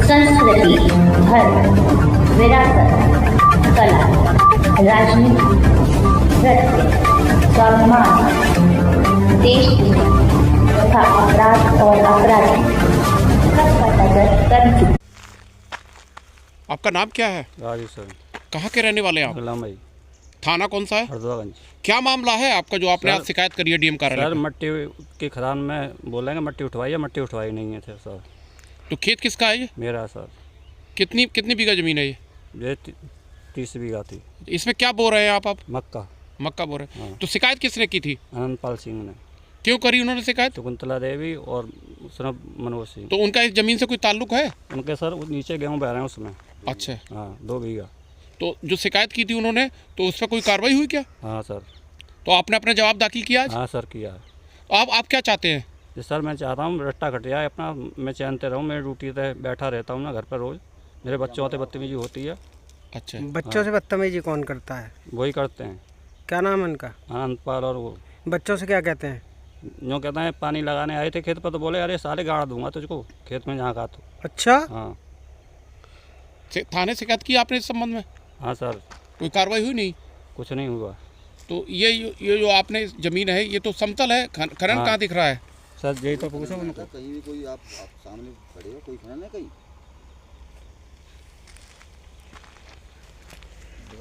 संस्कृति, धर्म, विरासत, कला, राजनीति, नृत्य, स्वाभिमान, देश तथा अपराध और अपराधी सबका नजर कर चुकी। आपका नाम क्या है? राजू सर। कहाँ के रहने वाले हैं आप? गुलाम भाई। थाना कौन सा है? हरदोगंज। क्या मामला है आपका जो आपने आज शिकायत करी है डीएम कार्यालय सर में? मट्टी की खदान में बोलेंगे मट्टी उठवाइए, मट्टी उठवाई नहीं है थे सर। तो खेत किसका है ये? मेरा सर। कितनी कितनी बीघा जमीन है ये? ये 30 बीघा थी। इसमें क्या बो रहे हैं आप? मक्का। मक्का बो रहे हैं। हाँ। तो शिकायत किसने की थी? आनंदपाल सिंह ने। क्यों करी उन्होंने शिकायत? शकुंतला देवी और सनब मनोज सिंह। तो उनका इस जमीन से कोई ताल्लुक है? उनके सर नीचे गेहूँ बह रहे हैं उसमें। अच्छा। हाँ 2 बीघा। तो जो शिकायत की थी उन्होंने, तो उस पर कोई कार्रवाई हुई क्या? हाँ सर। तो आपने अपना जवाब दाखिल किया आज? हाँ सर किया। तो आप क्या चाहते हैं? जी सर मैं चाहता हूँ रट्टा कट जाए अपना, मैं चैनते रहूँ, मैं ड्यूटी पे बैठा रहता हूँ ना घर पर रोज़, मेरे बच्चों से बदतमीजी होती है। अच्छा। बच्चों से बदतमीजी कौन करता है? वही करते हैं। क्या नाम है उनका? आनंदपाल। और वो बच्चों से क्या कहते हैं? जो कहते हैं पानी लगाने आए थे खेत पर, तो बोले अरे साले गाड़ दूंगा तुझको खेत में जहाँ का तो। अच्छा। हाँ। थाने शिकायत की आपने इस संबंध में? हाँ सर। कोई कार्रवाई हुई नहीं? कुछ नहीं हुआ। तो ये जो आपने जमीन है ये तो समतल है, खनन हाँ। कहाँ दिख रहा है? सर यही तो पूछो उनको। कहीं भी कोई आप सामने खड़े हो, कोई खनन है कहीं?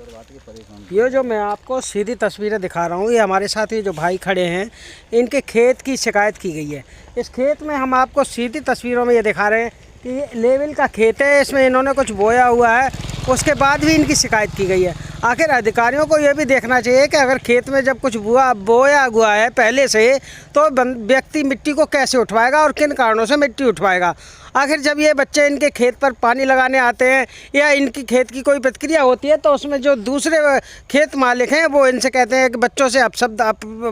बात के परेशान। ये जो मैं आपको सीधी तस्वीरें दिखा रहा हूँ, ये हमारे साथ ही जो भाई खड़े हैं, इनके खेत की शिकायत की गई है। इस खेत में हम आपको सीधी तस्वीरों में ये दिखा रहे हैं कि ये लेवल का खेत है, इसमें इन्होंने कुछ बोया हुआ है, उसके बाद भी इनकी शिकायत की गई है। आखिर अधिकारियों को ये भी देखना चाहिए कि अगर खेत में जब कुछ बोया हुआ है पहले से, तो व्यक्ति मिट्टी को कैसे उठवाएगा और किन कारणों से मिट्टी उठवाएगा। आखिर जब ये बच्चे इनके खेत पर पानी लगाने आते हैं या इनकी खेत की कोई प्रतिक्रिया होती है, तो उसमें जो दूसरे खेत मालिक हैं वो इनसे कहते हैं कि बच्चों से अपशब्द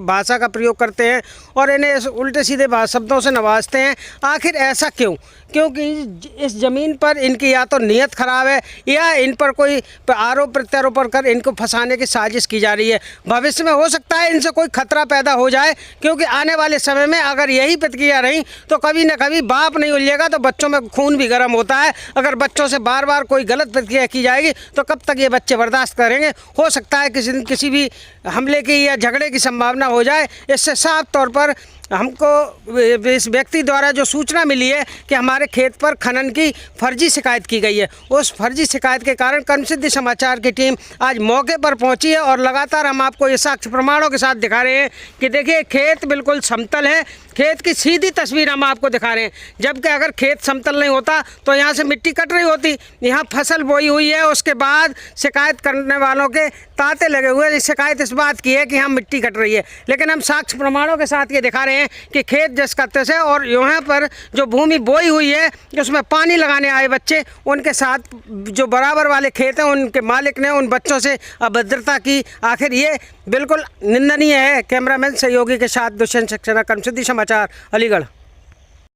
भाषा का प्रयोग करते हैं और इन्हें उल्टे सीधे शब्दों से नवाजते हैं। आखिर ऐसा क्यों? क्योंकि इस ज़मीन पर इनकी या तो नीयत ख़राब है या इन पर कोई आरोप प्रत्यारोपण कर इनको फंसाने की साजिश की जा रही है। भविष्य में हो सकता है इनसे कोई खतरा पैदा हो जाए, क्योंकि आने वाले समय में अगर यही प्रतिक्रिया रही तो कभी न कभी बाप नहीं उलझेगा तो बच्चों में खून भी गर्म होता है। अगर बच्चों से बार बार कोई गलत प्रतिक्रिया की जाएगी तो कब तक ये बच्चे बर्दाश्त करेंगे? हो सकता है किसी दिन किसी भी हमले की या झगड़े की संभावना हो जाए। इससे साफ तौर पर हमको इस व्यक्ति द्वारा जो सूचना मिली है कि हमारे खेत पर खनन की फर्जी शिकायत की गई है, उस फर्जी शिकायत के कारण कर्मसिद्धि समाचार की टीम आज मौके पर पहुंची है और लगातार हम आपको ये साक्ष्य प्रमाणों के साथ दिखा रहे हैं कि देखिए खेत बिल्कुल समतल है। खेत की सीधी तस्वीर हम आपको दिखा रहे हैं, जबकि अगर खेत समतल नहीं होता तो यहाँ से मिट्टी कट रही होती। यहाँ फसल बोई हुई है, उसके बाद शिकायत करने वालों के तांते लगे हुए हैं। शिकायत इस बात की है कि यहाँ मिट्टी कट रही है, लेकिन हम साक्ष्य प्रमाणों के साथ ये दिखा रहे हैं कि खेत जिस कत्ते से और यहाँ पर जो भूमि बोई हुई है उसमें पानी लगाने आए बच्चे, उनके साथ जो बराबर वाले खेत हैं उनके मालिक ने उन बच्चों से अभद्रता की। आखिर ये बिल्कुल निंदनीय है। कैमरामैन सहयोगी के साथ दुष्यंत सक्सेना, कर्मसिद्धि समाचार, अलीगढ़।